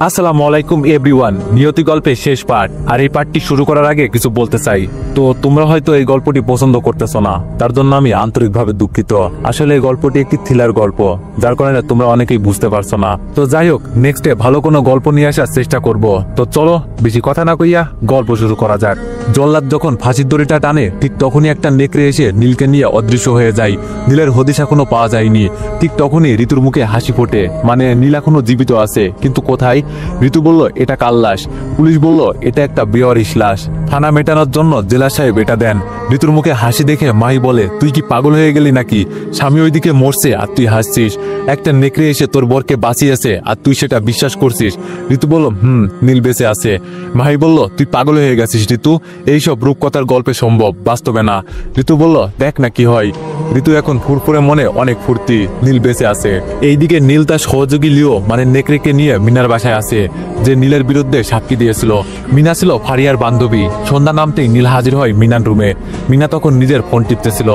আসসালামু আলাইকুম এভরিওয়ান। নিয়তি গল্পের শেষ পার্ট, আর এই পার্টটি শুরু করার আগে কিছু বলতে চাই। তো তোমরা হয়তো এই গল্পটি পছন্দ করতেছো না, তার জন্য আমি আন্তরিকভাবে দুঃখিত। আসলে এই গল্পটি একটি থ্রিলার গল্প, যার কারণে তোমরা অনেকেই বুঝতে পারছো না। তো যাই হোক, নেক্সটে ভালো কোনো গল্প নিয়ে আসার চেষ্টা করব। তো চলো বেশি কথা না কইয়া গল্প শুরু করা যাক। জল্লাদ যখন ফাঁসির দড়িটা টানে, ঠিক তখনই একটা নেকড়ে এসে নীলকে নিয়ে অদৃশ্য হয়ে যায়। নীলের হদিশ এখনো পাওয়া যায়নি। ঠিক তখনই ঋতুর মুখে হাসি ফোটে, মানে নীল এখনো জীবিত আছে, কিন্তু কোথায়? ঋতু বলল এটা কাল লাশ। পুলিশ বলল এটা একটা বেওয়ারিশ লাশ। থানা মেটানোর জন্য জেলা সাহেব এটা দেন। ঋতুর মুখে হাসি দেখে মাহি বলে, তুই কি পাগল হয়ে গেলি নাকি? স্বামী ওইদিকে মরছে আর তুই হাসছিস। একটা নেকড়ে এসে তোর বরকে বাঁচিয়েছে আর তুই সেটা বিশ্বাস করছিস। ঋতু বলল নীল বেঁচে আছে। মাহি বলল তুই পাগল হয়ে গেছিস ঋতু, এইসব রূপকথার গল্পে সম্ভব, বাস্তবে না। ঋতু বলল দেখ না কি হয়। ঋতু এখন ফুরফুরে মনে অনেক ফুর্তি, নীল বেঁচে আছে। এইদিকে নীল তার সহযোগী লিও মানে নেকড়েকে নিয়ে মিনার বাসায় আসে, যে নীলের বিরুদ্ধে সাক্ষী দিয়েছিল। মিনা ছিল ফারিয়ার বান্ধবী। সন্ধ্যা নামতেই নীল হাজির হয় মিনার রুমে। মিনা তখন নিজের ফোন টিপতেছিল।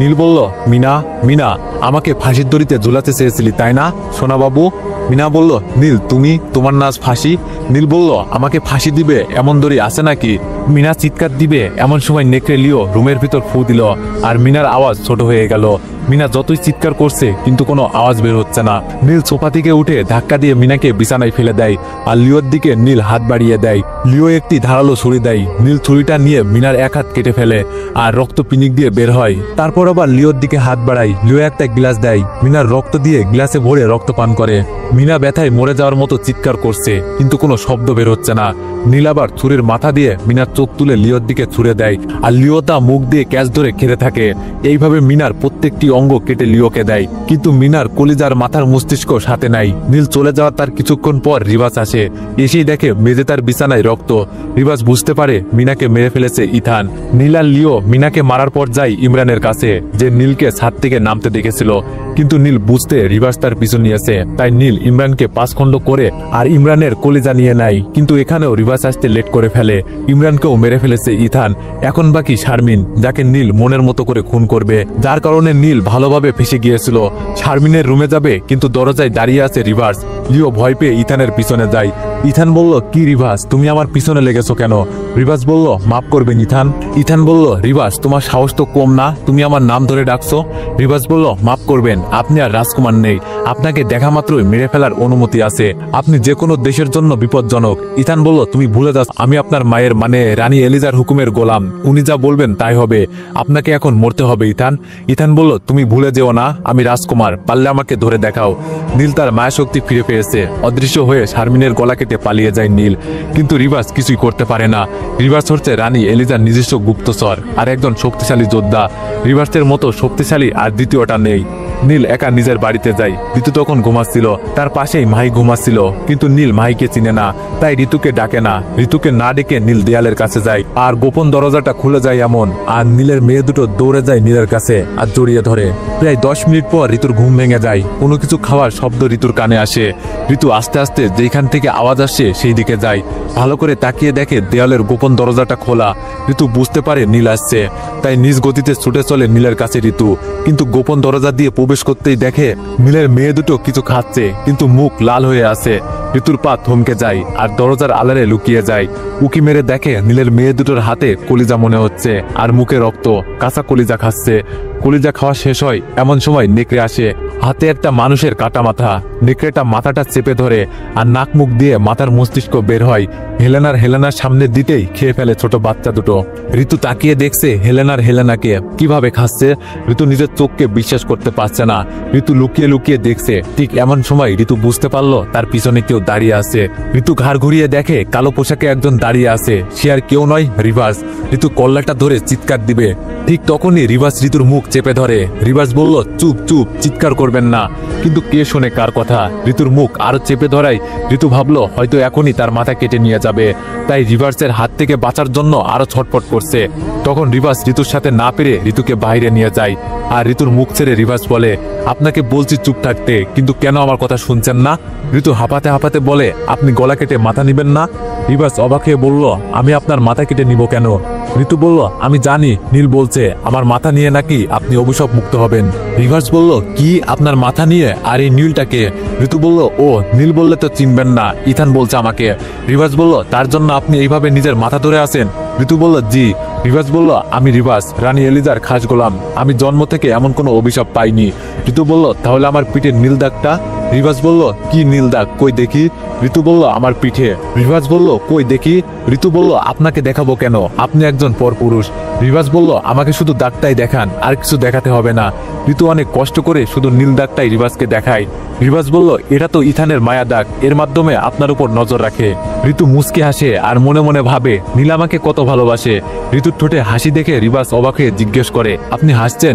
নীল বলল, মিনা মিনা আমাকে ফাঁসির দড়িতে ঝুলাতে চেয়েছিলি তাই না সোনা বাবু? মিনা বলল, নীল তুমি, তোমার নাচ ফাঁসি? নীল বলল, আমাকে ফাঁসি দিবে এমন দড়ি আছে নাকি? মিনা চিৎকার দিবে এমন সময় নেকড়ে লিও রুমের ভিতর ফু দিল, আর মিনার আওয়াজ ছোট হয়ে গেল। মিনা যতই চিৎকার করছে কিন্তু কোনো আওয়াজ বের হচ্ছে না। নীল সোফা থেকে উঠে ধাক্কা দিয়ে মিনাকে বিছানায় ফেলে দেয়, আর লিওর দিকে নীল হাত বাড়িয়ে দেয়। লিও একটি ধারালো ছুরি দেয়। নীল ছুরিটা নিয়ে মিনার এক হাত কেটে ফেলে, আর রক্ত পিনিক দিয়ে বের হয়। তারপর আবার লিওর দিকে হাত বাড়ায়। লিও একটা গ্লাস দেয়, মিনার রক্ত দিয়ে গ্লাসে ভরে রক্ত পান করে। মিনা ব্যথায় মরে যাওয়ার মতো চিৎকার করছে, কিন্তু কোনো শব্দ বের হচ্ছে না। নীল আবার ছুরির মাথা দিয়ে মিনার চোখ তুলে লিওর দিকে ছুঁড়ে দেয়, আর লিও তা মুখ দিয়ে ক্যাচ ধরে খেতে থাকে। এইভাবে মিনার প্রত্যেকটি অঙ্গ কেটে লিওকে দেয়, কিন্তু মিনার কলিজার মাথার মস্তিষ্ক সাথে নাই। নীল চলে যাওয়ার তার কিছুক্ষণ পর রিবাস আসে। এসেই দেখে মেঝে তার বিছানায় রক্ত। রিবাস বুঝতে পারে মিনাকে মেরে ফেলেছে ইথান। নীল আর লিও মিনাকে মারার পর যায় ইমরানের কাছে, যে নীলকে ছাদ থেকে নামতে দেখেছিল। কিন্তু নীল বুঝতে রিবাস তার পিছু নিয়েছে, তাই নীল ইমরানকে 5 খণ্ড করে আর ইমরানের কলিজা নিয়ে নেয়। কিন্তু এখানেও রিবাস আসতে লেট করে ফেলে। ইমরানকেও মেরে ফেলেছে ইথান। এখন বাকি শারমিন, যাকে নীল মনের মতো করে খুন করবে, যার কারণে নীল ভালোভাবে ফেসে গিয়েছিল। শারমিনের রুমে যাবে, কিন্তু দরজায় দাঁড়িয়ে আছে রিভার্স। লিও ভয় পেয়ে ইথানের পিছনে যায়। ইথান বলল, কি রিভার্স, তুমি আমার পিছনে লেগেছো কেন? রিভার্স বলল, মাফ করবেন ইথান। ইথান বলল, রিভার্স তোমার সাহস তো কম না, তুমি আমার নাম ধরে ডাকছো। রিভার্স বলল, মাফ করবেন, আপনি আর রাজকুমার নেই, আপনাকে দেখা মাত্রই মেরে ফেলার অনুমতি আছে, আপনি যে কোনো দেশের জন্য বিপজ্জনক। ইথান বলল, তুমি ভুলে যাচ্ছ আমি আপনার মায়ের মানে রানী এলিজার হুকুমের গোলাম, উনি যা বলবেন তাই হবে, আপনাকে এখন মরতে হবে ইথান। ইথান বলল, তুমি ভুলে যেও না আমি রাজকুমার, পারলে আমাকে ধরে দেখাও। নীল তার মায়া শক্তি ফিরে পেয়েছে। অদৃশ্য হয়ে শারমিনের গলা কেটে পালিয়ে যায় নীল, কিন্তু রিভার্স কিছুই করতে পারে না। রিভার্স হচ্ছে রানী এলিজার নিজস্ব গুপ্তচর আর একজন শক্তিশালী যোদ্ধা। রিভার্সের মতো শক্তিশালী আর দ্বিতীয়টা নেই। নীল একা নিজের বাড়িতে যায়। ঋতু তখন ঘুমাচ্ছিল, তার পাশেই মাহি ঘুমাচ্ছিল, কিন্তু নীল মাহিকে চিনে না, তাই ঋতুকে ডাকে না। ঋতুকে না ডেকে নীল দেয়ালের কাছে যায়, আর গোপন দরজাটা খুলে যায় এমন, আর নীলের মেয়ে দুটো দৌড়ে যায় নীলের কাছে আর জড়িয়ে ধরে। প্রায় 10 মিনিট পর ঋতুর ঘুম ভেঙে যায়। কোনো কিছু খাওয়ার শব্দ ঋতুর কানে আসে। ঋতু আস্তে আস্তে যেখান থেকে আওয়াজ আসছে সেই দিকে যায়। ভালো করে তাকিয়ে দেখে দেয়ালের গোপন দরজাটা খোলা। ঋতু বুঝতে পারে নীল আসছে, তাই নিজ গতিতে ছুটে চলে নীলের কাছে ঋতু। কিন্তু গোপন দরজা দিয়ে প্রবেশ করতেই দেখে নীলের মেয়ে দুটো কিছু খাচ্ছে, কিন্তু মুখ লাল হয়ে আছে। ঋতুর পা থমকে যায় আর দরজার আড়ালে লুকিয়ে যায়। উকি মেরে দেখে নীলের মেয়ে দুটোর হাতে কলিজা মনে হচ্ছে, আর মুখে রক্ত, কাঁচা কলিজা খাচ্ছে। কলিজা খাওয়া শেষ হয় এমন সময় নেকড়ে আসে, হাতে একটা মানুষের কাটা মাথা। নেকড়েটা মাথাটা চেপে ধরে, আর নাক মুখ দিয়ে মাথার মস্তিষ্ক বের হয়। হেলেনার সামনে দিতেই খেয়ে ফেলে ছোট বাচ্চা দুটো। ঋতু তাকিয়ে দেখছে হেলেনাকে কিভাবে খাচ্ছে। ঋতু নিজের চোখকে বিশ্বাস করতে পারছে না। ঋতু লুকিয়ে লুকিয়ে দেখছে। ঠিক এমন সময় ঋতু বুঝতে পারলো তার পিছনে কেউ দাঁড়িয়ে আছে। ঋতু ঘাড় ঘুরিয়ে দেখে কালো পোশাকে একজন দাঁড়িয়ে আছে। সে আর কেউ নয়, রিভার্স। ঋতু কল্লাটা ধরে চিৎকার দিবে, ঠিক তখনই রিভার্স ঋতুর মুখ চেপে ধরে। রিভার্স বলল, চুপ চুপ, চিৎকার করবেন না। কিন্তু কে শোনে কার কথা? ঋতুর মুখ আরো চেপে ধরায় ঋতু ভাবলো হয়তো এখনই তার মাথা কেটে নিয়ে যাবে, তাই রিভার্সের হাত থেকে বাঁচার জন্য আরো ছটফট করছে। তখন রিভার্স ঋতুর সাথে না পেরে ঋতুকে বাইরে নিয়ে যায়, আর ঋতুর মুখ ছেড়ে রিভার্স বলে, আপনাকে বলছি চুপ থাকতে, কিন্তু কেন আমার কথা শুনছেন না? ঋতু হাঁপাতে হাঁপাতে বলে, আপনি গলা কেটে মাথা নিবেন না? রিভার্স অবাক হয়ে বলল, আমি আপনার মাথা কেটে নিব কেন? ঋতু বলল, আমি জানি নীল বলছে আমার মাথা নিয়ে নাকি আপনি অভিশাপ মুক্ত হবেন। রিভার্স বলল, কি আপনার মাথা নিয়ে? আর এই নীলটাকে? ঋতু বলল, ও নীল বললে তো চিনবেন না, ইথান বলছে আমাকে। রিভাস বলল, তার জন্য আপনি এইভাবে নিজের মাথা ধরে আছেন? ঋতু বলল, জি। রিভাস বলল, আমি রিভাস, রানী এলিজার খাস গোলাম। আমি জন্ম থেকে এমন কোনো অভিশাপ পাইনি। ঋতু বলল, তাহলে আমার পিঠের নীল দাগটা? রিভাস বলল, কি নীল দাগ, কই দেখি। ঋতু বলল, আমার পিঠে। রিভাস বলল, কই দেখি। ঋতু বলল, আপনাকে দেখাবো কেন, আপনি একজন পরপুরুষ। রিভাস বলল, আমাকে শুধু দাগটাই দেখান, আর কিছু দেখাতে হবে না। ঋতু অনেক কষ্ট করে শুধু নীল দাগটাই রিভাসকে দেখায়। রিভাস বলল, এটা তো ইথানের মায়া দাগ, এর মাধ্যমে আপনার উপর নজর রাখে। ঋতু মুচকি হাসে আর মনে মনে ভাবে, নীল আমাকে কত ভালোবাসে। ঋতুর ঠোঁটে হাসি দেখে রিভাস অবাক হয়ে জিজ্ঞেস করে, আপনি হাসছেন?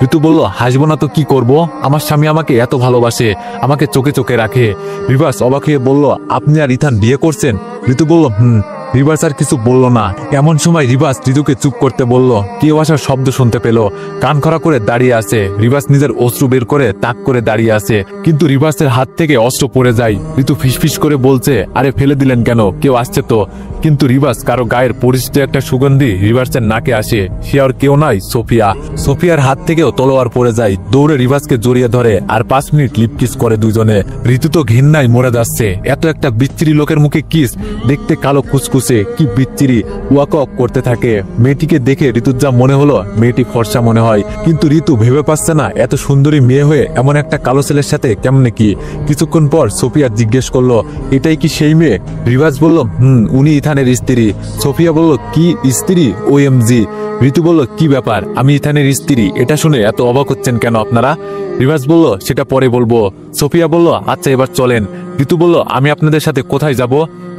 ঋতু বলল, হাসবো না তো কি করব, আমার স্বামী আমাকে এত ভালোবাসে, আমাকে চোখে চোখে রাখে। রিভাস অবাক হয়ে বলল, আপনি আর ইথান বিয়ে করছেন? ঋতু বলল, হুম। রিভাস আর কিছু বলল না। এমন সময় রিভাস ঋতুকে চুপ করতে বলল। কেউ আসার শব্দ শুনতে পেল। কান খরা করে দাঁড়িয়ে আছে। রিভাস নিজের অস্ত্র বের করে তাক করে দাঁড়িয়ে আছে, কিন্তু রিভাসের হাত থেকে অস্ত্র পড়ে যায়। ঋতু ফিসফিস করে বলছে, আরে ফেলে দিলেন কেন, কেউ আসছে তো। কিন্তু রিভাস কারো গায়ের পরিচিত একটা সুগন্ধি রিভাসের নাকে আসে। সে আর কেউ নয়, সোফিয়া। সোফিয়ার হাত থেকেও তলোয়ার পড়ে যায়। দৌড়ে রিভাসকে জড়িয়ে ধরে আর 5 মিনিট লিপকিস করে দুজনে। ঋতু তো ঘৃণায় মরে যাচ্ছে। এত একটা বিচ্ছিরি লোকের মুখে কিস, দেখতে কালো কুচকুচে, কি বিচ্ছিরি, ওয়াক ওয়াক করতে থাকে। মেয়েটিকে দেখে ঋতুর যা মনে হলো, মেয়েটি ফর্সা মনে হয়, কিন্তু ঋতু ভেবে পাচ্ছে না এত সুন্দরী মেয়ে হয়ে এমন একটা কালো ছেলের সাথে কেমনে কি। কিছুক্ষণ পর সোফিয়া জিজ্ঞেস করলো, এটাই কি সেই মেয়ে? রিভাস বলল, উনি ইথানের স্ত্রী। সোফিয়া বলল, কি স্ত্রী? ওএমজি। ঋতু বলল, কি ব্যাপার, আমি ইথানের স্ত্রী, এটা শুনে এত অবাক হচ্ছেন কেন আপনারা? রিভাস বলল, সেটা পরে বলবো। সোফিয়া বলল, আচ্ছা এবার চলেন। ঋতু বলল, আমি আপনাদের সাথে কোথায় যাব?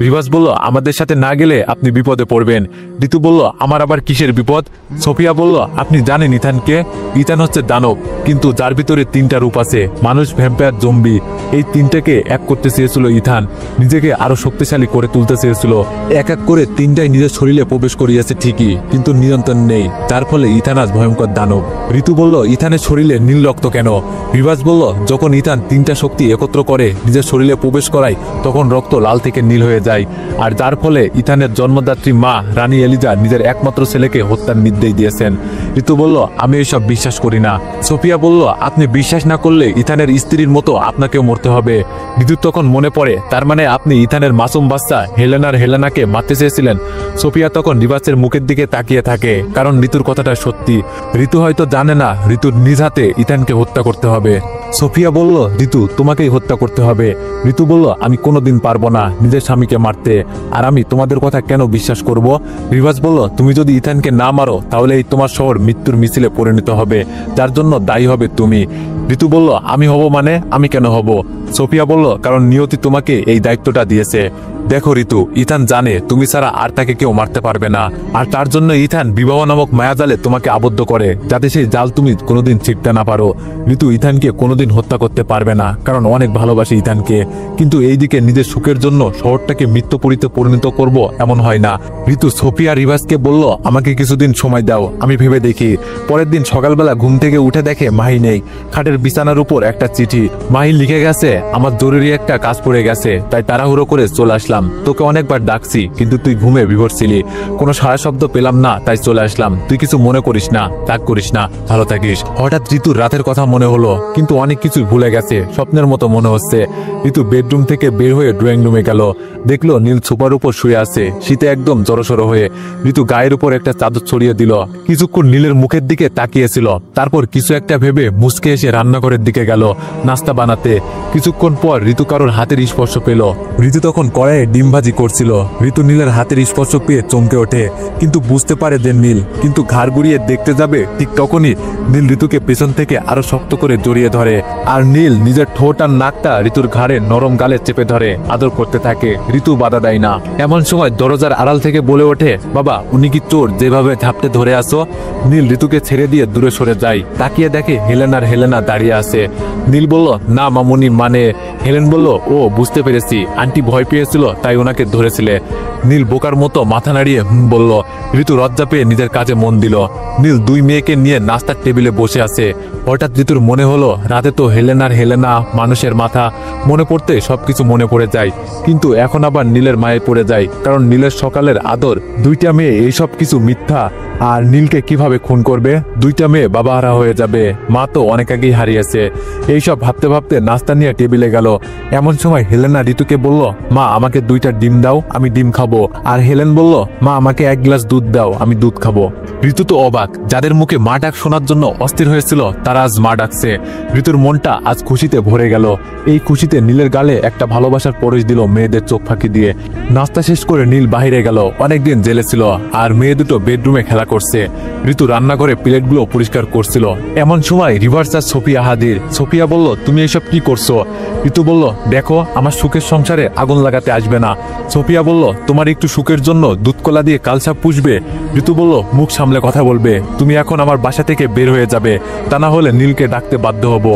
রিভাস বলল, আমাদের সাথে না গেলে আপনি বিপদে পড়বেন। ঋতু বলল, আমার আবার কিসের বিপদ? সোফিয়া বলল, আপনি জানেন ইথানকে? ইথান হচ্ছে দানব, কিন্তু যার ভিতরে 3টা রূপ আছে, মানুষ, ভ্যাম্পায়ার, জম্বি। এই 3টাকে এক করতে চেয়েছিল ইথান, নিজেকে আরো শক্তিশালী করে তুলতে চেয়েছিল। এক এক করে 3টাই নিজের শরীরে প্রবেশ করিয়েছে ঠিকই, কিন্তু নিয়ন্ত্রণ নেই, যার ফলে ইথান আজ ভয়ঙ্কর দানব। ঋতু বলল, ইথানের শরীরে নীল রক্ত কেন? রিভাস বলল, যখন ইথান 3টা শক্তি একত্র করে নিজের শরীরে প্রবেশ করায়, তখন রক্ত লাল থেকে নীল হয়ে যায়, আর যার ফলে ইথানের জন্মদাত্রী মা রানী এলিজা নিজের একমাত্র ছেলেকে হত্যার নির্দেশ দিয়েছেন। ঋতু বলল, আমি এসব বিশ্বাস করি না। সোফিয়া বলল, আপনি বিশ্বাস না করলে ইথানের স্ত্রীর মতো আপনাকেও মরতে হবে। ঋতুর তখন মনে পড়ে, তার মানে আপনি ইথানের মাসুম বাচ্চা হেলেনাকে মারতে চেয়েছিলেন। সোফিয়া তখন রিভাসের মুখের দিকে তাকিয়ে থাকে, কারণ ঋতুর কথাটা সত্যি। ঋতু হয়তো জানে না ঋতুর নিজ হাতে ইথানকে হত্যা করতে হবে। সোফিয়া বলল, ঋতু তোমাকেই হত্যা করতে হবে। ঋতু বলল, আমি কোনোদিন পারবো না নিজের স্বামীকে মারতে, আর আমি তোমাদের কথা কেন বিশ্বাস করব? রিভাস বলল, তুমি যদি ইথানকে না মারো, তাহলে এই তোমার শহর মৃত্যুর মিছিলে পরিণত হবে, যার জন্য দায়ী হবে তুমি। ঋতু বলল, আমি হব মানে? আমি কেন হব? সোফিয়া বলল, কারণ নিয়তি তোমাকে এই দায়িত্বটা দিয়েছে। দেখো ঋতু, ইথান জানে তুমি ছাড়া আর তাকে কেউ মারতে পারবে না, আর তার জন্য ইথান বিবাহ নামক মায়াজালে তোমাকে আবদ্ধ করে, যাতে সেই জাল তুমি কোনোদিন ছিটতে না পারো। ঋতু ইথানকে কোনোদিন হত্যা করতে পারবে না, কারণ অনেক ভালোবাসে ইথানকে, কিন্তু এইদিকে নিজের সুখের জন্য শহরটাকে মৃত্যুপুরীতে পরিণত করব, এমন হয় না। ঋতু সোফিয়া রিভাসকে বলল, আমাকে কিছুদিন সময় দাও, আমি ভেবে দেখি। পরের দিন সকালবেলা ঘুম থেকে উঠে দেখে মাহি নেই। খাটের বিছানার উপর একটা চিঠি। মাহি লিখে গেছে, আমার জরুরি একটা কাজ পড়ে গেছে, তাই তাড়াহুড়ো করে চলে আসলাম। তোকে অনেকবার ডাকছি, কিন্তু তুই ঘুমে বিভোর ছিলি, কোনো সারা শব্দ পেলাম না, তাই চলে আসলাম। তুই কিছু মনে করিস না, রাগ করিস না, ভালো থাকিস। হঠাৎ ঋতুর রাতের কথা মনে হলো, কিন্তু অনেক কিছু ভুলে গেছে, স্বপ্নের মতো মনে হচ্ছে। ঋতু বেডরুম থেকে বের হয়ে ড্রয়িং রুমে গেল। দেখলো নীল সোফার উপর শুয়ে আছে, শীতে একদম জড়সড় হয়ে। ঋতু গায়ের উপর একটা চাদর ছড়িয়ে দিল। কিছুক্ষণ নীলের মুখের দিকে তাকিয়েছিল, তারপর কিছু একটা ভেবে মুচকে এসে রান্নাঘরের দিকে গেল নাস্তা বানাতে। কিছুক্ষণ পর ঋতু কারোর হাতের স্পর্শ পেল। ঋতু তখন কড়াইয়ে ডিম ভাজি করছিল। ঋতু নীলের হাতের স্পর্শ পেয়ে চমকে ওঠে, কিন্তু বুঝতে পারে যে নীল, কিন্তু ঘাড় ঘুরিয়ে দেখতে যাবে, ঠিক তখনই নীল ঋতুকে পেছন থেকে আরো শক্ত করে জড়িয়ে ধরে, আর নীল নিজের ঠোঁট আর নাকটা ঋতুর ঘাড়ে নরম গালে চেপে ধরে আদর করতে থাকে। ঋতু বাধা দেয় না। এমন সময় দরজার আড়াল থেকে বলে ওঠে, বাবা উনি কি চোর, যেভাবে ঝাপটে ধরে আসো? নীল ঋতুকে ছেড়ে দিয়ে দূরে সরে যায়। তাকিয়ে দেখে হেলেনা দাঁড়িয়ে আছে। নীল বলল, না মামুনি, মানে। হেলেন বলল, ও বুঝতে পেরেছি, আন্টি ভয় পেয়েছিল তাই ওনাকে ধরেছিলে। নীল বোকার মতো মাথা নাড়িয়ে বলল। ঋতু লজ্জা পেয়ে নিজের কাজে মন দিল। নীল 2 মেয়েকে নিয়ে নাস্তার টেবিলে বসে আছে। হঠাৎ ঋতুর মনে হলো, রাতে তো হেলেনা মানুষের মাথা, মনে পড়তে সবকিছু মনে পড়ে যায়, কিন্তু এখন আবার নীলের মায়ে পড়ে যায়, কারণ নীলের সকালের আদর। 2টা মেয়ে এইসব কিছু মিথ্যা, আর নীলকে কিভাবে কিভাবে খুন করবে, দুইটা মেয়ে বাবা হারা হয়ে যাবে, মা তো অনেক আগেই হারিয়েছে। এইসব ভাবতে ভাবতে নাস্তা নিয়ে টেবিলে গেল। এমন সময় হেলেনা ঋতুকে বলল, মা আমাকে 2টা ডিম দাও, আমি ডিম খাবো। আর হেলেন বলল, মা আমাকে 1 গ্লাস দুধ দাও, আমি দুধ খাবো। ঋতু তো অবাক, যাদের মুখে মা ডাক শোনার জন্য অস্থির হয়েছিল তারা আজ মা ডাকছে। ঋতুর মনটা আজ খুশিতে ভরে গেল। এই খুশিতে নীলের গালে একটা ভালোবাসার পরশ দিল মেয়েদের চোখ ফাঁকি দিয়ে। নাস্তা শেষ করে নীল বাহিরে গেল, অনেকদিন জেলে ছিল, আর মেয়ে দুটো বেডরুমে খেলা করছে। ঋতু রান্নাঘরে প্লেটগুলো পরিষ্কার করছিল। এমন সময় রিভার্স আর সোফিয়া হাজির। সোফিয়া বলল, তুমি এসব কি করছো? ঋতু বলল, দেখো আমার সুখের সংসারে আগুন লাগাতে আসবে না। সোফিয়া বলল, তোমার একটু সুখের জন্য দুধকলা দিয়ে কালসাপ পুষবে? ঋতু বলল, মুখ সামলে কথা বলবে, তুমি এখন আমার বাসা থেকে বের হয়ে যাবে, তা না হলে নীলকে ডাকতে বাধ্য হব।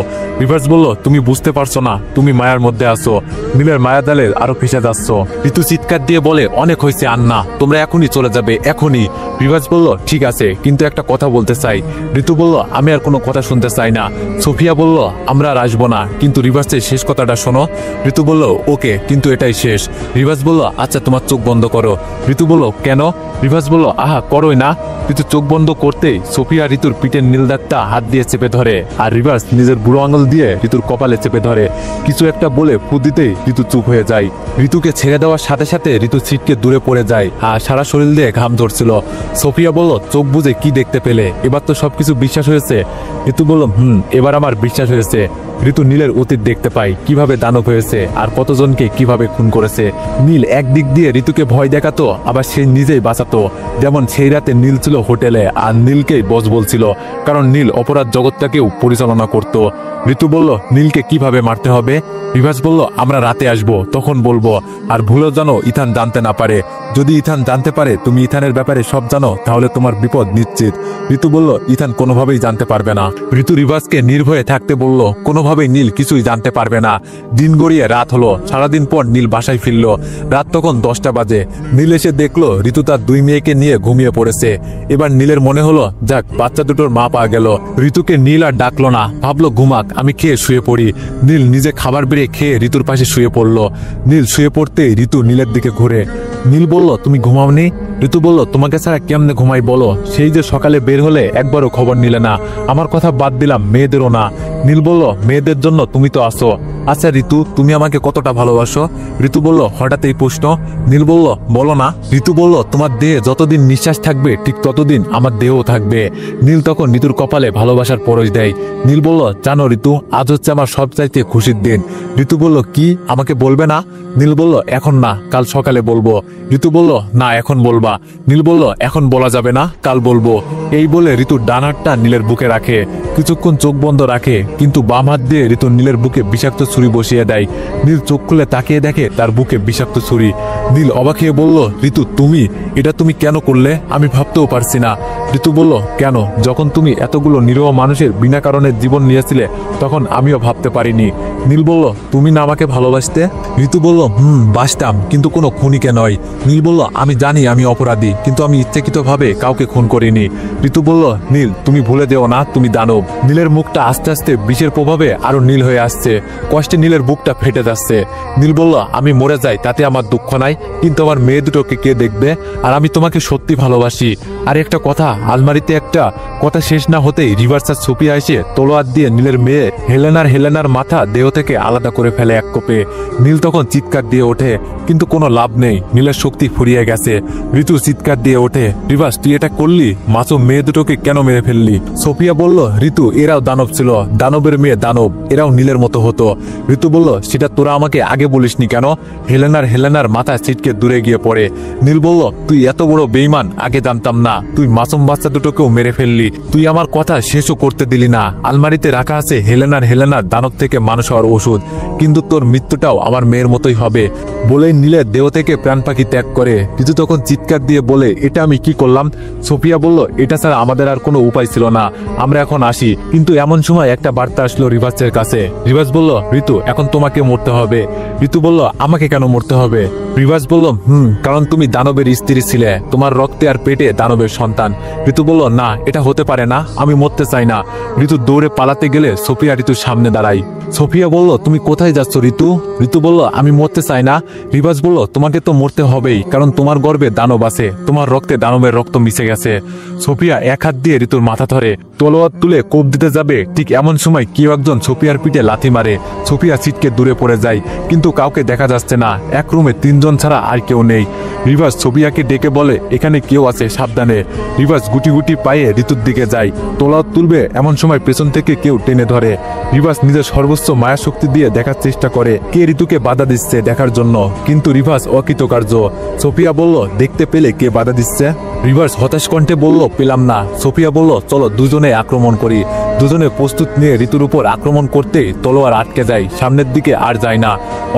রিভার্স বলল, তুমি বুঝতে পারছো না, তুমি মায়ার মধ্যে আছো, নীলের মায়া জালে আরো ফেসে যাচ্ছ। ঋতু চিৎকার দিয়ে বলে, অনেক হয়েছে আন্না, তোমরা এখনই চলে যাবে, এখনই। রিভার্স বলল, ঠিক আছে, কিন্তু একটা কথা বলতে চাই। ঋতু বলল, আমি আর কোনো কথা শুনতে চাই না। সোফিয়া বলল, আমরা আর আসবো না, কিন্তু রিভার্সের শেষ কথাটা শোনো। ঋতু বলল, ওকে, কিন্তু এটাই শেষ। রিভার্স বলল, আচ্ছা তোমার চোখ বন্ধ করো। ঋতু বলল, কেন? রিভার্স বলল, আহা করোই না। ঋতু চোখ বন্ধ করতেই সোফিয়া ঋতুর পিঠের নীল দাগটা হাত দিয়ে চেপে ধরে, আর রিভার্স নিজের বুড়ো আঙুল দিয়ে ঋতুর কপালে চেপে ধরে। কিছু একটা বলে ফু দিতেই ঋতু চুপ হয়ে যায়। ঋতুকে ছেড়ে দেওয়ার সাথে সাথে ঋতু ছিটকে দূরে পড়ে যায়, আর সারা শরীর দিয়ে ঘাম ধরছিল। সোফিয়া বলল, চোখ বুঝে কি দেখতে পেলে? এবার তো সবকিছু বিশ্বাস হয়েছে। ঋতু বলল, এবার আমার বিশ্বাস হয়েছে। ঋতু নীলের অতীত দেখতে পায়, কিভাবে দানব হয়েছে আর কতজনকে কিভাবে খুন করেছে। নীল একদিক দিয়ে ঋতুকে ভয় দেখাতো, আবার সে নিজেই বাঁচাতো। যেমন সেই রাতে নীল ছিল হোটেলে, আর নীলকেই বস বলছিল, কারণ নীল অপরাধ জগৎটাকেও পরিচালনা করত। ঋতু বলল, নীলকে কিভাবে মারতে হবে? রিভার্স বলল, আমরা রাতে আসবো, তখন বলবো। আর ভুলেও যেন ইথান জানতে না পারে। যদি ইথান জানতে পারে তুমি ইথানের ব্যাপারে সব জানো, তাহলে তোমার বিপদ নিশ্চিত। ঋতু বলল, ইথান কোনোভাবেই জানতে পারবে না। ঋতু রিভার্সকে নির্ভয়ে থাকতে বলল, কোনোভাবেই নীল কিছুই জানতে পারবে না। দিন গড়িয়ে রাত হলো। সারাদিন পর নীল বাসায় ফিরল। রাত তখন 10টা বাজে। নীল এসে দেখলো ঋতু তার 2 মেয়েকে নিয়ে ঘুমিয়ে পড়েছে। এবার নীলের মনে হলো, যাক, বাচ্চা দুটোর মা পাওয়া গেল। ঋতুকে নীল আর ডাকলো না, ভাবলো ঘুমাক, আমি খেয়ে শুয়ে পড়ি। নীল নিজে খাবার বেড়ে খেয়ে ঋতুর পাশে শুয়ে পড়ল। নীল শুয়ে পড়তে ঋতু নীলের দিকে ঘুরে। নীল বলল, তুমি ঘুমাওনি? ঋতু বলল, তোমাকে ছাড়া কেমনে ঘুমাই বলো? সেই যে সকালে বের হলে একবারও খবর নিলে না। আমার কথা বাদ দিলাম, মেয়েদেরও না। নীল বলল, মেয়েদের জন্য তুমি তো আসো। আচ্ছা ঋতু, তুমি আমাকে কতটা ভালোবাসো? ঋতু বলল, হঠাৎ এই প্রশ্ন? নীল বলল, বলো না। ঋতু বলল, তোমার দেহে যতদিন নিঃশ্বাস থাকবে ঠিক ততদিন আমার দেহও থাকবে। নীল তখন ঋতুর কপালে ভালোবাসার পরশ দেয়। নীল বলল, জানো ঋতু, আজ হচ্ছে আমার সবচাইতে খুশির দিন। ঋতু বলল, কি, আমাকে বলবে না? নীল বলল, এখন না, কাল সকালে বলবো। ঋতু বলল, না, এখন বলবা। নীল বলল, এখন বলা যাবে না, কাল বলবো। এই বলে ঋতু ডান হাতটা নীলের বুকে রাখে। কিছুক্ষণ চোখ বন্ধ রাখে, কিন্তু বাম হাত দিয়ে ঋতু নীলের বুকে বিষাক্ত ছুরি বসিয়ে দেয়। নীল চোখ খুলে তাকিয়ে দেখে তার বুকে বিষাক্ত ছুরি। নীল অবাক হয়ে বলল, ঋতু, তুমি এটা তুমি কেন করলে? আমি ভাবতেও পারছি না। ঋতু বলল, কেন? যখন তুমি এতগুলো নিরীহ মানুষের বিনা কারণে জীবন নিয়েছিলে, তখন আমিও ভাবতে পারিনি। নীল বলল, তুমি না আমাকে ভালোবাসতে? ঋতু বলল, বাসতাম, কিন্তু কোনো খুনিকে নয়। নীল বলল, আমি জানি আমি অপরাধী, কিন্তু আমি ইচ্ছাকৃতভাবে কাউকে খুন করিনি। ঋতু বলল, নীল, তুমি ভুলে যেও না তুমি দানব। নীলের মুখটা আস্তে আস্তে বিষের প্রভাবে আরো নীল হয়ে আসছে। কষ্টে নীলের বুকটা ফেটে যাচ্ছে। নীল বলল, আমি মরে যাই তাতে আমার দুঃখ নাই, কিন্তু আমার মেয়ে দুটোকে কে দেখবে? আর আমি তোমাকে সত্যি ভালোবাসি। আর একটা কথা, আলমারিতে একটা কথা শেষ না হতেই রিভার্স আর সোফিয়া এসে তলোয়ার দিয়ে নীলের মেয়ে হেলেনার মাথা দেহ থেকে আলাদা করে ফেলে এক কোপে। নীল তখন চিৎকার দিয়ে ওঠে, কিন্তু কোনো লাভ নেই, নীলের শক্তি ফুরিয়ে গেছে। ঋতু চিৎকার দিয়ে ওঠে, রিভার্স, তুই এটা করলি? মাসুম মেয়ে দুটোকে কেন মেরে ফেললি? সোফিয়া বলল, ঋতু, এরাও দানব ছিল, দানবের মেয়ে দানব, এরাও নীলের মতো হতো। ঋতু বলল, সেটা তোরা আমাকে আগে বলিসনি কেন? হেলেনার মাথা ছিটকে দূরে গিয়ে পড়ে। নীল বলল, তুই এত বড় বেঈমান, আগে জানতাম না। তুই মাসুম বাচ্চা দুটোকেও মেরে ফেললি। তুই আমার কথা শেষও করতে দিলি না। আলমারিতে রাখা আছে হেলেনার দানব থেকে মানুষ হওয়ার ওষুধ, কিন্তু তোর মৃত্যুটাও আমার মেয়ের মতোই হবে। বলেই নীলের দেহ থেকে প্রাণ পাখি ত্যাগ করে। ঋতু তখন চিৎকার দিয়ে বলে, এটা আমি কি করলাম? সোফিয়া বলল, এটা ছাড়া আমাদের আর কোনো উপায় ছিল না, আমরা এখন আসি। কিন্তু এমন সময় একটা বার্তা আসলো রিভার্সের কাছে। রিভার্স বলল, ঋতু, এখন তোমাকে মরতে হবে। ঋতু বলল, আমাকে কেন মরতে হবে? রিভার্স বলল, কারণ তুমি দানবের স্ত্রী ছিলে, তোমার রক্তে আর পেটে দানবের সন্তান। ঋতু বলল, না এটা হতে পারে না, আমি মরতে চাই না। ঋতু দৌড়ে পালাতে গেলে সোফিয়া ঋতুর সামনে দাঁড়ায়। সোফিয়া বলল, তুমি কোথায় যাচ্ছ ঋতু? ঋতু বলল, আমি মরতে চাই না। রিভাজ বলল, তোমাকে তো মরতে হবেই, কারণ তোমার গর্ভে দানব আছে, তোমার রক্তে দানবের রক্ত মিশে গেছে। সোফিয়া এক হাত দিয়ে ঋতুর মাথা ধরে তলোয়ার তুলে কোপ দিতে যাবে, ঠিক এমন সময় কেউ একজন সোফিয়ার পিঠে লাথি মারে। সোফিয়া ছিটকে দূরে পড়ে যায়, কিন্তু কাউকে দেখা যাচ্ছে না। এক রুমে তিনজন ছাড়া আর কেউ নেই। রিভাজ সোফিয়াকে ডেকে বলে, এখানে কেউ আছে, সাবধানে। রিভাজ গুটি গুটি পায়ে ঋতুর দিকে যায়, তলোয়ার তুলবে এমন সময় পেছন থেকে কেউ টেনে ধরে। রিভাজ নিজের সর্বোচ্চ মায়া শক্তি দিয়ে দেখার চেষ্টা করে কে ঋতুকে বাধা দিচ্ছে দেখার জন্য, কিন্তু রিভাজ অকৃতকার্য। সোফিয়া বলল, দেখতে পেলে কে বাধা দিচ্ছে? রিভাজ হতাশ কণ্ঠে বলল, পেলাম না। সোফিয়া বলল, চলো দুজনে আক্রমণ করি। দুজনে প্রস্তুত নিয়ে ঋতুর উপর আক্রমণ করতে তলোয়ার আটকে যায়, সামনের দিকে আর যায় না।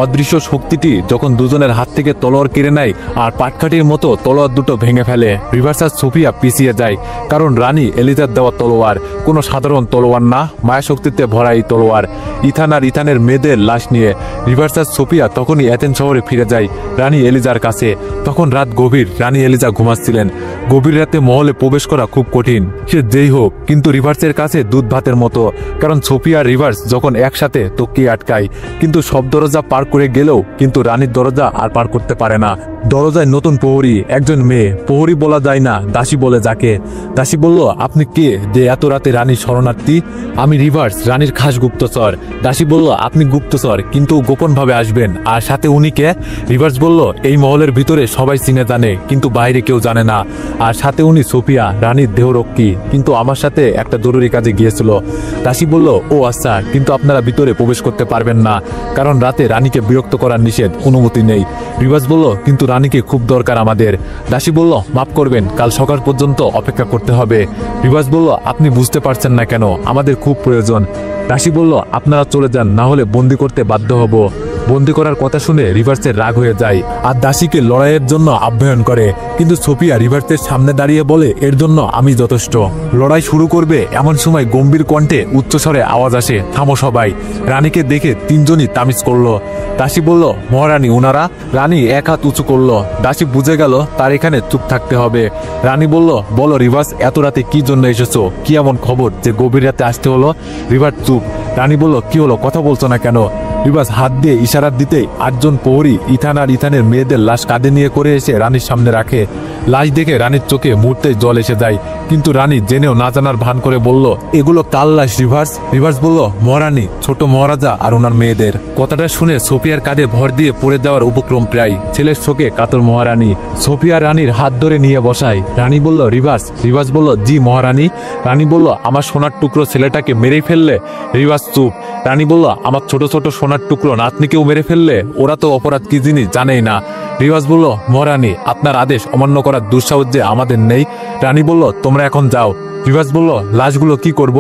অদৃশ্য শক্তিটি যখন দুজনের হাত থেকে তলোয়ার কেড়ে নেয় আর পাটকাঠির মতো তলোয়ার দুটো ভেঙে ফেলে, রিভাজ আর সোফিয়া পিছিয়ে যায়, কারণ রানী এলিজার দেওয়া তলোয়ার কোনো সাধারণ তলোয়ার না, মায়া শক্তিতে ভরা এই তলোয়ার। ইথান আর ইথানের মেয়েদের লাশ নিয়ে রিভাজ আর সোফিয়া তখনই এথেন্স শহরে ফিরে যায় রানী এলিজার কাছে। তখন রাত গভীর, রানী এলিজা ঘুমাচ্ছিলেন। গভীর রাতে মহলে প্রবেশ করা খুব কঠিন, সে যেই হোক, কিন্তু রিভার্সের কাছে দুধ ভাতের মতো, কারণ সোফিয়া আর রিভার্স যখন একসাথে তো কে আটকায়। কিন্তু সব দরজা পার করে গেলেও কিন্তু রানীর দরজা আর পার করতে পারে না। দরজায় নতুন প্রহরী, একজন মেয়ে, প্রহরী বলা যায় না, দাসী বলে যাকে। দাসী বলল, আপনি কে যে এত রাতে রানী শরণার্থী? আমি রিভার্স, রানীর খাস গুপ্তচর। দাসী বলল, আপনি গুপ্তচর, কিন্তু গোপনভাবে আসবেন, আর সাথে উনি কে? রিভার্স বলল, এই মহলের ভিতরে সবাই চিনে জানে, কিন্তু বাইরে কেউ জানে না। আর সাথে উনি সোফিয়া, রানীর দেহরক্ষী, কিন্তু আমার সাথে একটা জরুরি কাজে গিয়েছিল। দাসী বলল, ও আচ্ছা, কিন্তু আপনারা ভিতরে প্রবেশ করতে পারবেন না, কারণ রাতে রানীকে বিরক্ত করার নিষেধ, অনুমতি নেই। রিভার্স বলল, কিন্তু রানীকে খুব দরকার আমাদের। দাসী বলল, মাফ করবেন, কাল সকাল পর্যন্ত অপেক্ষা করতে হবে। রিভার্স বলল, আপনি বুঝতে পারছেন না কেন, আমাদের খুব প্রয়োজন। দাসী বলল, আপনারা চলে যান, না হলে বন্দি করতে বাধ্য হব। বন্দি করার কথা শুনে রিভার্সের রাগ হয়ে যায় আর দাসীকে লড়াইয়ের জন্য আহ্বান করে, কিন্তু সোফিয়া রিভার্সের সামনে দাঁড়িয়ে বলে, এর জন্য আমি যথেষ্ট। লড়াই শুরু করবে এমন সময় গম্ভীর কণ্ঠে উচ্চস্বরে আওয়াজ আসে, থামো সবাই। রানীকে দেখে তিনজনই তামিজ করলো। দাসী বলল, মহারানী উনারা। রানী এক হাত উঁচু করলো। দাসী বুঝে গেল তার এখানে চুপ থাকতে হবে। রানী বলল, বলো রিভার্স, এত রাতে কি জন্য এসেছো? কি এমন খবর যে গভীর রাতে আসতে হলো? রিভার্স চুপ। রানী বলল, কি হলো, কথা বলছো না কেন? রিভার্স হাত দিয়ে ইশারা দিতে 8জন প্রহরী ইথান আর ইথানের মেয়েদের লাশ কাঁধে নিয়ে করে এসে রানীর সামনে রাখে। লাশ দেখে রানীর চোখে মুহূর্তে জল এসে যায়, কিন্তু রানী জেনেও না জানার ভান করে বলল, এগুলো কাল লাশ রিভার্স। রিভার্স বলল, মহারানী, ছোট মহারাজা আর ওনার মেয়েদের। কথাটা শুনে সোফিয়ার কাঁধে ভর দিয়ে পড়ে যাওয়ার উপক্রম প্রায়। ছেলের শোকে কাতর মহারানী সোফিয়া রানীর হাত ধরে নিয়ে বসায়। রানী বলল, রিভার্স। রিভার্স বলল, জি মহারানী। রানী বলল, আমার সোনার টুকরো ছেলেটাকে মেরেই ফেললে? রিভার্স চুপ। রানী বলল, আমার ছোট ছোট সোনার টুকরো নাতনিকেও মেরে ফেললে? ওরা তো অপরাধ কি জিনিস জানেই না। রিভার্স বলল, মহারানী, আপনার আদেশ অমান্য করার দুঃসাহস যে আমাদের নেই। রানী বলল, তোমরা এখন যাও। রিভার্স বলল, লাশগুলো কি করব?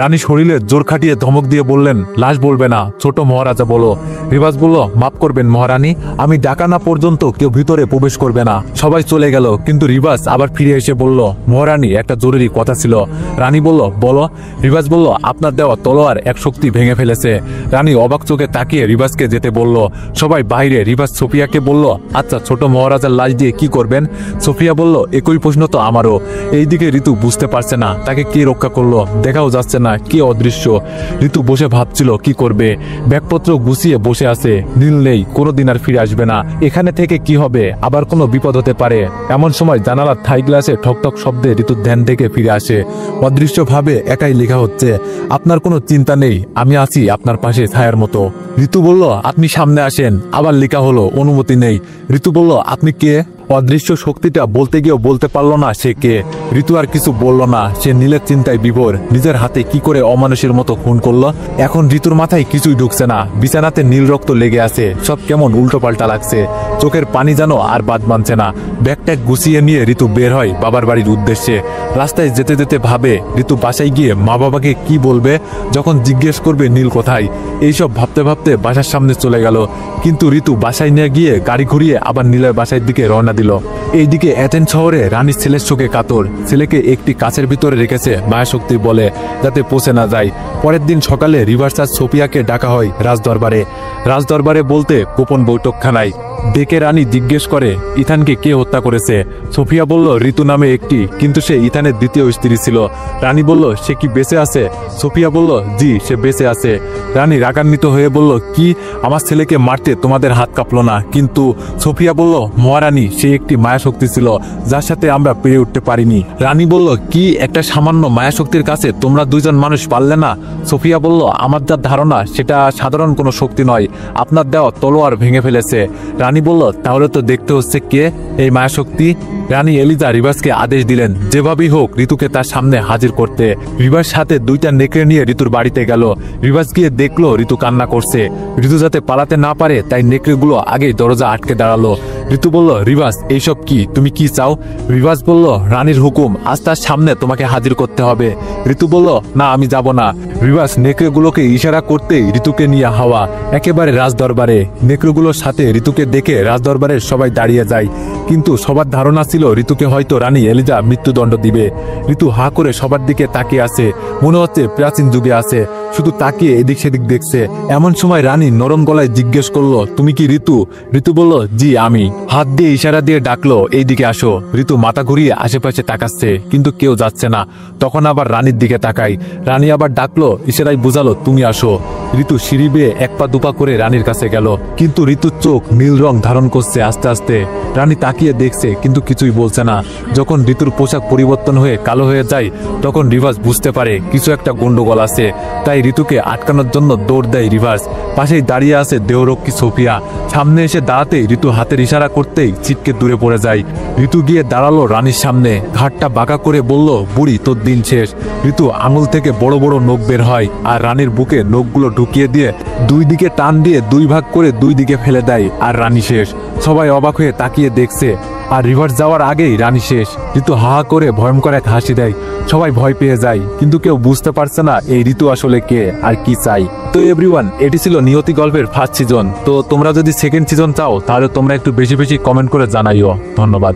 রানী শরীরে জোর খাটিয়ে ধমক দিয়ে বললেন, লাশ বলবে না, ছোট মহারাজা বলো। রিভার্স বলল, মাফ করবেন মহারানী, আমি ডাকা না পর্যন্ত কেউ ভিতরে প্রবেশ করবে না। সবাই চলে গেল, কিন্তু রিভার্স আবার ফিরে এসে বলল, মহারানী, একটা জরুরি কথা ছিল। রানী বলল, বলো। রিভার্স বলল, আপনার দেওয়া তলোয়ার এক শক্তি ভেঙে ফেলেছে। রানী অবাক চোখে তাকিয়ে রিভার্সকে যেতে বলল। সবাই বাইরে। রিভার্স সোফিয়াকে বলল, আচ্ছা ছোট মহারাজার লাশ দিয়ে কি করবেন? সোফিয়া বলল, একই প্রশ্ন তো আমারও। এইদিকে ঋতু বুঝতে পারছে না তাকে কে রক্ষা করলো, দেখাও যাচ্ছে না কে অদৃশ্য। ঋতু বসে ভাবছিল কি করবে। ব্যাগপত্র গুছিয়ে বসে আছে, নীল নেই, কোনোদিন আর ফিরে আসবে না। এখানে থেকে কি হবে, আবার কোনো বিপদ হতে পারে। এমন সময় জানালার থাই গ্লাসে ঠকঠক শব্দে ঋতুর ধ্যান থেকে ফিরে আসে। অদৃশ্যভাবে একাই লেখা হচ্ছে, আপনার কোনো চিন্তা নেই, আমি আছি আপনার পাশে ছায়ার মতো। ঋতু বলল, আপনি সামনে আসেন। আবার লেখা হলো, অনুমতি নেই। ঋতু বলল, আপনি কে? অদৃশ্য শক্তিটা বলতে গিয়েও বলতে পারলো না সে কে। ঋতু আর কিছু বলল না, সে নীলের চিন্তায় বিভোর। নিজের হাতে কি করে অমানুষের মতো খুন করলো। এখন ঋতুর মাথায় কিছুই ঢুকছে না। বিছানাতে নীল রক্ত লেগে আছে, সব কেমন উল্টো পাল্টা লাগছে। চোখের পানি যেন আর বাদ মানছে না। ব্যাগট্যাগ গুছিয়ে নিয়ে ঋতু বের হয় বাবার বাড়ির উদ্দেশ্যে। রাস্তায় যেতে যেতে ভাবে, ঋতু বাসায় গিয়ে মা বাবাকে কি বলবে যখন জিজ্ঞেস করবে নীল কোথায়। এইসব ভাবতে ভাবতে বাসার সামনে চলে গেল, কিন্তু ঋতু বাসায় নিয়ে গিয়ে গাড়ি ঘুরিয়ে আবার নীলের বাসার দিকে রওনা দিল। এইদিকে এথেন্স শহরে রানীর ছেলের শোকে কাতর। ছেলেকে একটি কাচের ভিতরে রেখেছে মায়াশক্তি বলে, যাতে পচে না যায়। পরের দিন সকালে রিভার্স আর সোফিয়াকে ডাকা হয় রাজদরবারে। রাজদরবারে বলতে গোপন বৈঠকখানায়। ডেকে রানী জিজ্ঞেস করে ইথানকে কে হত্যা করেছে। সোফিয়া বলল ঋতু নামে একটি, কিন্তু সে ইথানের দ্বিতীয় স্ত্রী ছিল। রানী বলল সে কি বেঁচে আছে? সোফিয়া বলল জি, সে বেঁচে আছে। রানী রাগান্বিত হয়ে বলল কি, আমার ছেলেকে মারতে তোমাদের হাত কাঁপলো না? কিন্তু সোফিয়া বলল মহারানী, সে একটি মায়াশক্তি ছিল যার সাথে আমরা পেরে উঠতে পারিনি। রানী বলল কি, একটা সামান্য মায়াশক্তির কাছে তোমরা দুইজন মানুষ পারলে না? সোফিয়া বলল আমার যা ধারণা সেটা সাধারণ কোনো শক্তি নয়, আপনার দেওয়া তলোয়ার ভেঙে ফেলেছে। রানী বলল তাহলে তো দেখতে হচ্ছে কে এই মায়াশক্তি। রানী এলিজা রিভাসকে আদেশ দিলেন যেভাবেই হোক ঋতুকে তার সামনে হাজির করতে। রিভাস সাথে দুইটা নেকড়ে নিয়ে ঋতুর বাড়িতে গেল। রিভাস গিয়ে দেখলো ঋতু কান্না করছে। ঋতু যাতে পালাতে না পারে তাই নেকড়েগুলো আগেই দরজা আটকে দাঁড়ালো। ঋতু বলল রিভাস, এইসব কি, তুমি কি চাও? রিভাস বলল রানীর হুকুম, আজ তার সামনে তোমাকে হাজির করতে হবে। ঋতু বলল না, আমি যাব না। রিভাস নেকড়েগুলোকে ইশারা করতেই ঋতুকে নিয়ে হাওয়া একেবারে রাজদরবারে। নেকড়েগুলোর সাথে ঋতুকে দেখে রাজদরবারের সবাই দাঁড়িয়ে যায়, কিন্তু সবার ধারণা ছিল ঋতুকে হয়তো রানী এলিজা মৃত্যুদণ্ড দিবে। ঋতু হা করে সবার দিকে তাকিয়ে আছে, মনে হচ্ছে প্রাচীন যুগে আছে, শুধু তাকিয়ে এদিক সেদিক দেখছে। এমন সময় রানী নরম গলায় জিজ্ঞেস করলো তুমি কি ঋতু? ঋতু বলল জি আমি। হাত দিয়ে ইশারা দিয়ে ডাকলো এইদিকে আসো। ঋতু মাথা ঘুরিয়ে আশেপাশে তাকাচ্ছে, কিন্তু কেউ যাচ্ছে না। তখন আবার রানীর দিকে তাকাই। রানী আবার ডাকলো, ইশারায় বুঝালো তুমি আসো। ঋতু সিঁড়ি বেয়ে এক পা দুপা করে রানীর কাছে গেল, কিন্তু ঋতুর চোখ নীল রং ধারণ করছে আস্তে আস্তে। রানী তাকিয়ে দেখছে কিন্তু কিছুই বলছে না। যখন ঋতুর পোশাক পরিবর্তন হয়ে কালো হয়ে যায় তখন রিভার্স বুঝতে পারে কিছু একটা গন্ডগোল আছে, তাই ঋতুকে আটকানোর জন্য দৌড় দেয় রিভার্স। পাশেই দাঁড়িয়ে আছে দেহরক্ষী সোফিয়া। সামনে এসে দাঁড়াতেই ঋতু হাতের ইশারা করতেই ছিটকে দূরে পড়ে যায়। ঋতু গিয়ে দাঁড়ালো রানীর সামনে, ঘাটটা বাঁকা করে বলল বুড়ি তোর দিন শেষ। ঋতু আঙুল থেকে বড় বড় নখ বের হয় আর রানীর বুকে নখগুলো ঢুকিয়ে দিয়ে দুই দিকে টান দিয়ে দুই ভাগ করে দুই দিকে ফেলে দেয়, আর রানী শেষ। সবাই অবাক হয়ে তাকিয়ে দেখছে, আর রিভার্স যাওয়ার আগেই রানী শেষ। ঋতু হা করে ভয়ঙ্কর এক হাসি দেয়। সবাই ভয় পেয়ে যায়, কিন্তু কেউ বুঝতে পারছে না এই ঋতু আসলে কে আর কি চাই। তো এভরিওয়ান, এটি ছিল নিয়তি গল্পের ফার্স্ট সিজন। তো তোমরা যদি সেকেন্ড সিজন চাও তাহলে তোমরা একটু বেশি বেশি কমেন্ট করে জানাইও। ধন্যবাদ।